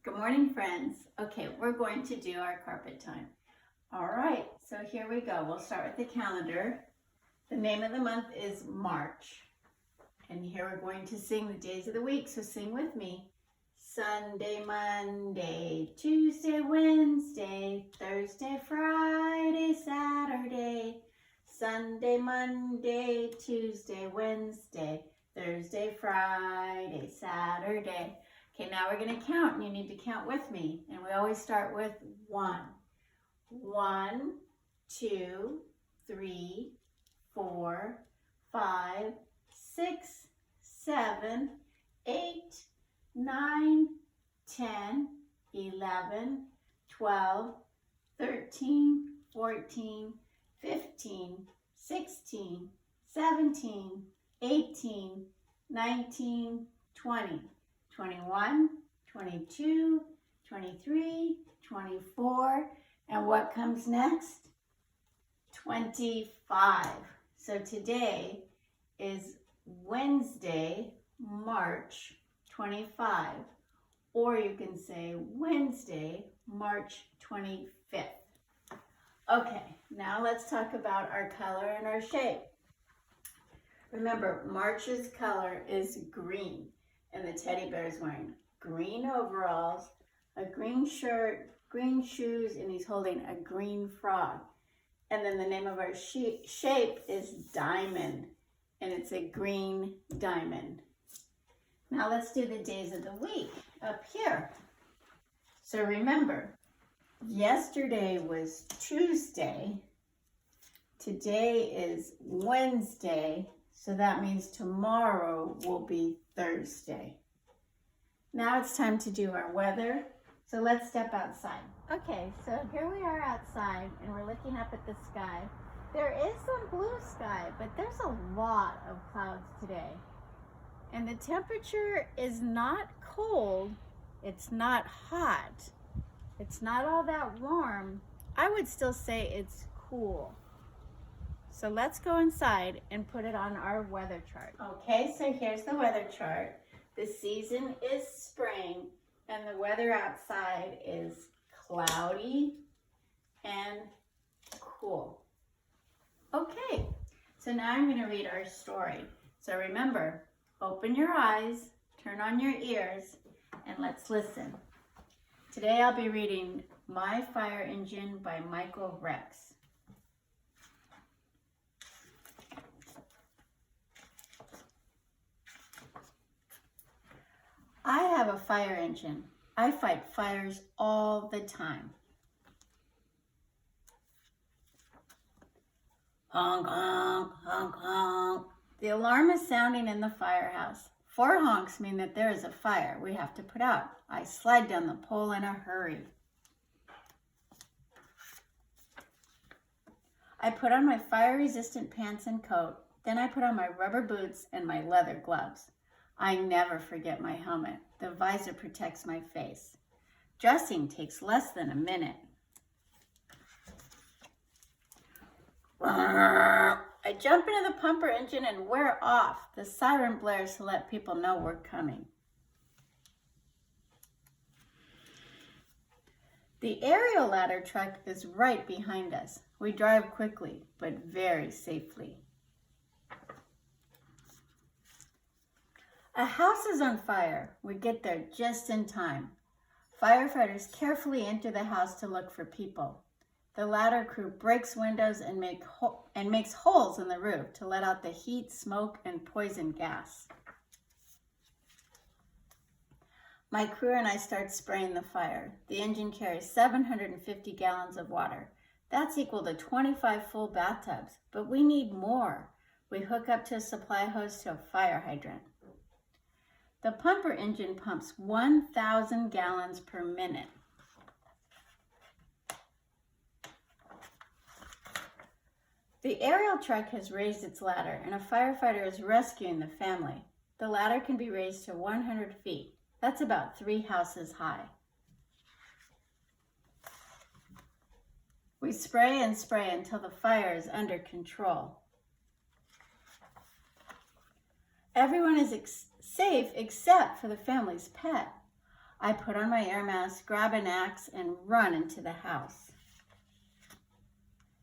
Good morning, friends. Okay, we're going to do our carpet time. All right, so here we go. We'll start with the calendar. The name of the month is March. And here we're going to sing the days of the week, so sing with me. Sunday, Monday, Tuesday, Wednesday, Thursday, Friday, Saturday. Sunday, Monday, Tuesday, Wednesday, Thursday, Friday, Saturday. Okay, now we're going to count, and you need to count with me. And we always start with 1. 1, 2, 3, 4, 5, 6, 7, 8, 9, 10, 11, 12, 13, 14, 15, 16, 17, 18, 19, 20. 21, 22, 23, 24, and what comes next? 25. So today is Wednesday, March 25, or you can say Wednesday, March 25th. Okay, now let's talk about our color and our shape. Remember, March's color is green. And the teddy bear is wearing green overalls, a green shirt, green shoes, and he's holding a green frog. And then the name of our shape is diamond, and it's a green diamond. Now let's do the days of the week up here. So remember, yesterday was Tuesday, today is Wednesday, so that means tomorrow will be Thursday. Now it's time to do our weather. So let's step outside. Okay, so here we are outside and we're looking up at the sky. There is some blue sky, but there's a lot of clouds today. And the temperature is not cold. It's not hot. It's not all that warm. I would still say it's cool. So let's go inside and put it on our weather chart. Okay, so here's the weather chart. The season is spring and the weather outside is cloudy and cool. Okay, so now I'm going to read our story. So remember, open your eyes, turn on your ears, and let's listen. Today I'll be reading My Fire Engine by Michael Rex. I have a fire engine. I fight fires all the time. Honk, honk, honk, honk. The alarm is sounding in the firehouse. 4 honks mean that there is a fire we have to put out. I slide down the pole in a hurry. I put on my fire-resistant pants and coat. Then I put on my rubber boots and my leather gloves. I never forget my helmet. The visor protects my face. Dressing takes less than a minute. I jump into the pumper engine and wear off. The siren blares to let people know we're coming. The aerial ladder truck is right behind us. We drive quickly, but very safely. A house is on fire. We get there just in time. Firefighters carefully enter the house to look for people. The ladder crew breaks windows and makes holes in the roof to let out the heat, smoke, and poison gas. My crew and I start spraying the fire. The engine carries 750 gallons of water. That's equal to 25 full bathtubs, but we need more. We hook up to a supply hose to a fire hydrant. The pumper engine pumps 1,000 gallons per minute. The aerial truck has raised its ladder and a firefighter is rescuing the family. The ladder can be raised to 100 feet. That's about 3 houses high. We spray and spray until the fire is under control. Everyone is safe except for the family's pet. I put on my air mask, grab an axe, and run into the house.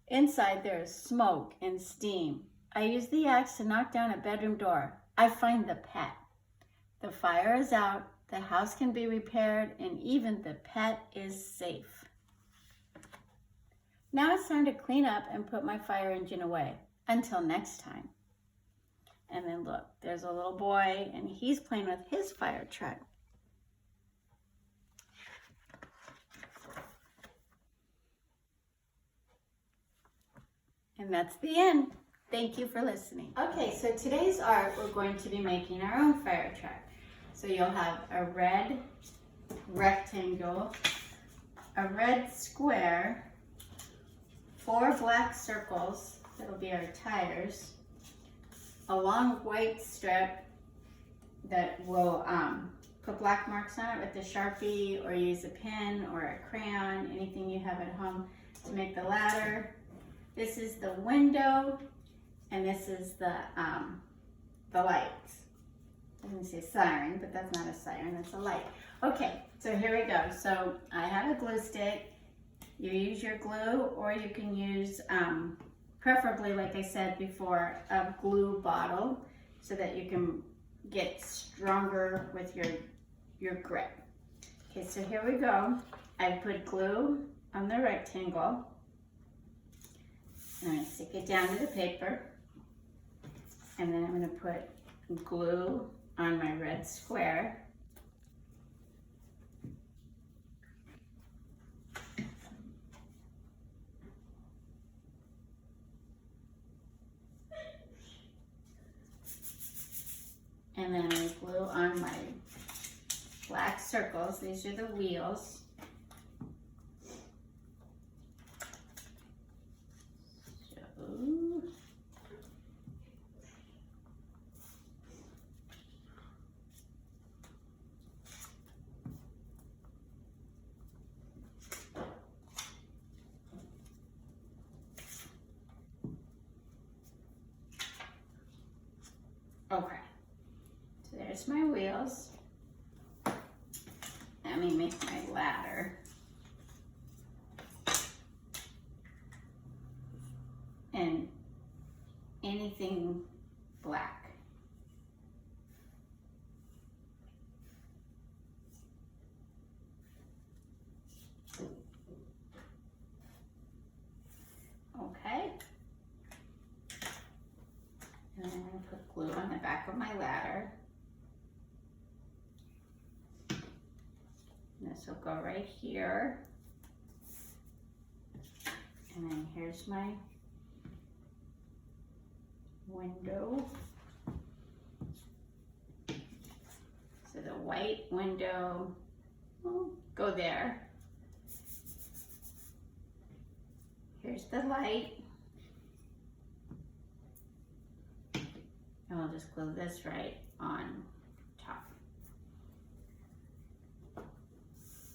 Inside there is smoke and steam. I use the axe to knock down a bedroom door. I find the pet. The fire is out, the house can be repaired, and even the pet is safe. Now it's time to clean up and put my fire engine away. Until next time. And then look, there's a little boy and he's playing with his fire truck. And that's the end. Thank you for listening. Okay, so today's art, we're going to be making our own fire truck. So you'll have a red rectangle, a red square, 4 black circles, that'll be our tires, a long white strip that will put black marks on it with a Sharpie, or use a pen or a crayon, anything you have at home to make the ladder. This is the window, and this is the lights. I didn't say siren, but that's not a siren, it's a light. Okay, so here we go. So I have a glue stick. You use your glue, or you can use, preferably, like I said before, a glue bottle so that you can get stronger with your grip. Okay, so here we go. I put glue on the rectangle. I'm going to stick it down to the paper. And then I'm going to put glue on my red square. And then I glue on my black circles. These are the wheels. Okay, so there's my wheels. Let me make my ladder. And anything black. Okay. And I'm going to put glue on the back of my ladder. And this will go right here. And then here's my window. So the white window will go there. Here's the light. And we'll just glue this right on top.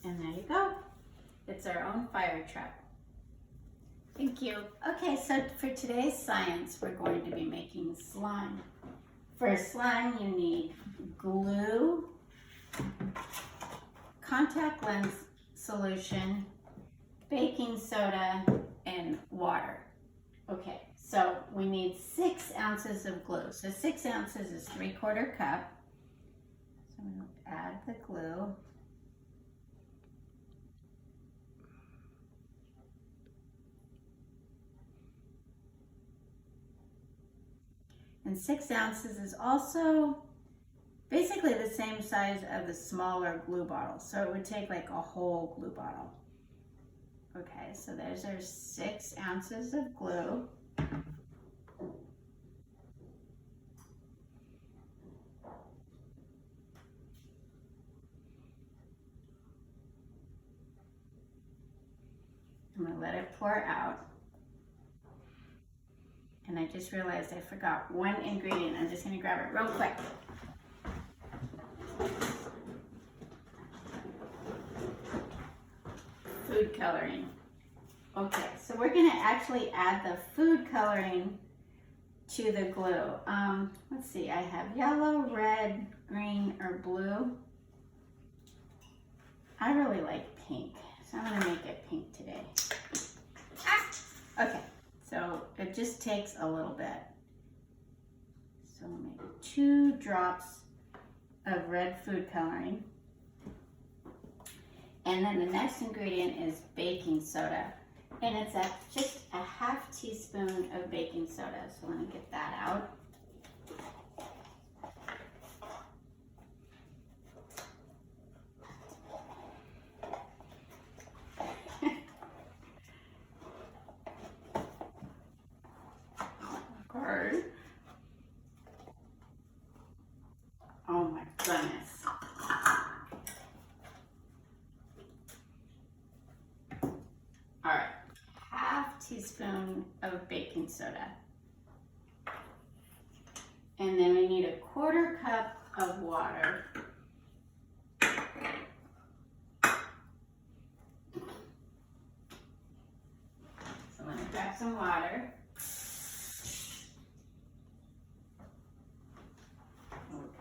And there you go. It's our own fire truck. Thank you. Okay, so for today's science, we're going to be making slime. For slime, you need glue, contact lens solution, baking soda, and water. Okay, so we need 6 ounces of glue. So 6 ounces is 3/4 cup. So I'm going to add the glue. And 6 ounces is also basically the same size of the smaller glue bottle. So it would take like a whole glue bottle. Okay, so there's our 6 ounces of glue. I'm gonna let it pour out. And I just realized I forgot one ingredient. I'm just gonna grab it real quick. Food coloring. Okay, so we're gonna actually add the food coloring to the glue. Let's see, I have yellow, red, green, or blue. I really like pink, so I'm gonna make it pink today. Okay, so it just takes a little bit. So maybe 2 drops of red food coloring. And then the next ingredient is baking soda. And it's just a half teaspoon of baking soda. So let me get that out. Oh my goodness. All right, half teaspoon of baking soda. And then we need a 1/4 cup of water. So let me grab some water.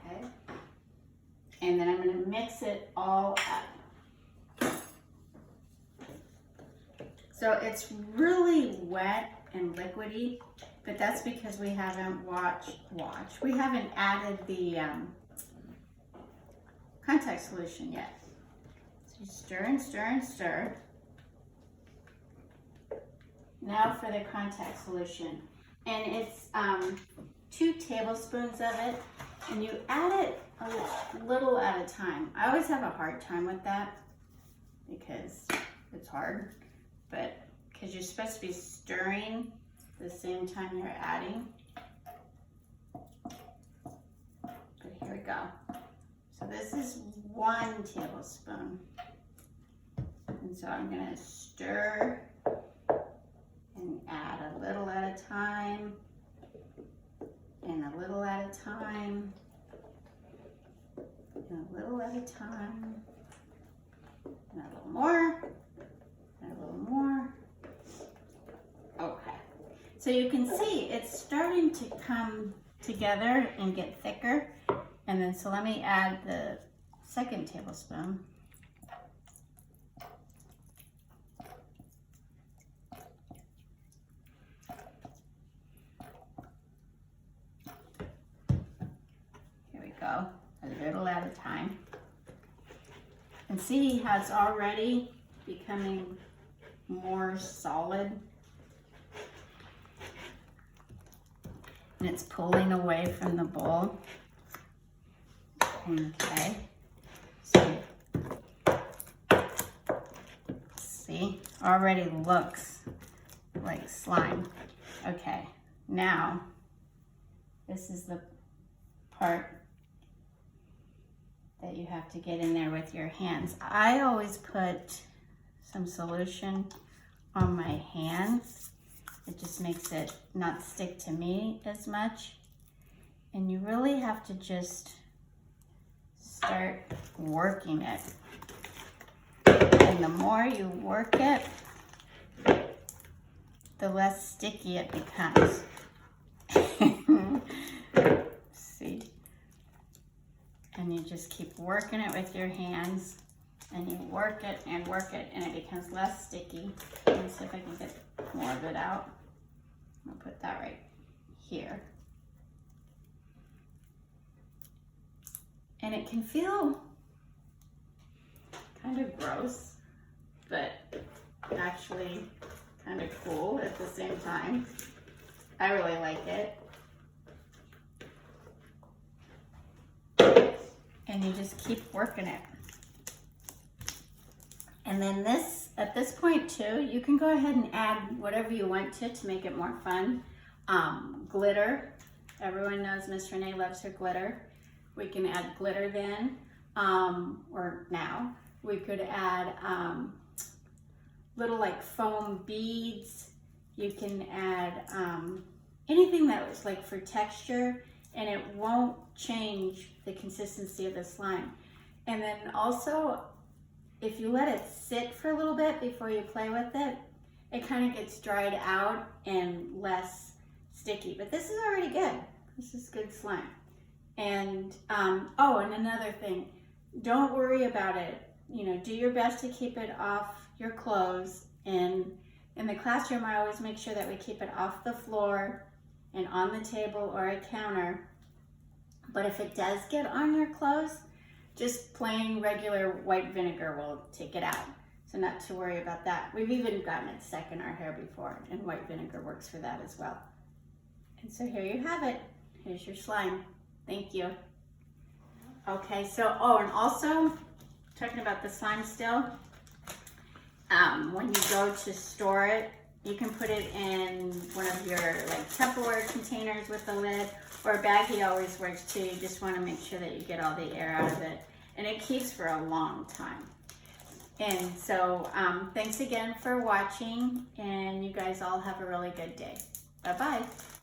Okay. And then I'm going to mix it all up. So it's really wet and liquidy, but that's because we haven't we haven't added the contact solution yet. So you stir and stir and stir. Now for the contact solution. And it's 2 tablespoons of it, and you add it a little at a time. I always have a hard time with that because it's hard, but because you're supposed to be stirring the same time you're adding. But here we go. So this is 1 tablespoon. And so I'm gonna stir and add a little at a time, and a little at a time, and a little at a time, and a little more, and a little more. Okay, so you can see it's starting to come together and get thicker. And then, so let me add the 2nd tablespoon. Here we go, a little at a time. And see how it's already becoming more solid. And it's pulling away from the bowl. Okay. So, see, already looks like slime. Okay, now this is the part that you have to get in there with your hands. I always put some solution on my hands. It just makes it not stick to me as much. And you really have to just start working it. And the more you work it, the less sticky it becomes. See? And you just keep working it with your hands, and you work it, and it becomes less sticky. Let me see if I can get more of it out. I'll put that right here. And it can feel kind of gross, but actually kind of cool at the same time. I really like it. And you just keep working it. And then this, at this point too, you can go ahead and add whatever you want to make it more fun. Glitter. Everyone knows Miss Renee loves her glitter. We can add glitter then, or now. We could add little like foam beads. You can add anything that was like for texture, and it won't change the consistency of the slime. And then also, if you let it sit for a little bit before you play with it, it kind of gets dried out and less sticky. But this is already good. This is good slime. And, oh, and another thing, don't worry about it do your best to keep it off your clothes. And in the classroom, I always make sure that we keep it off the floor and on the table or a counter. But if it does get on your clothes, just plain regular white vinegar will take it out. So not to worry about that. We've even gotten it stuck in our hair before, and white vinegar works for that as well. And so here you have it. Here's your slime. Thank you. Okay, so, and also, talking about the slime still, when you go to store it, you can put it in one of your like Tupperware containers with a lid, or a baggie always works too. You just want to make sure that you get all the air out of it, and it keeps for a long time. And so thanks again for watching, and you guys all have a really good day. Bye-bye.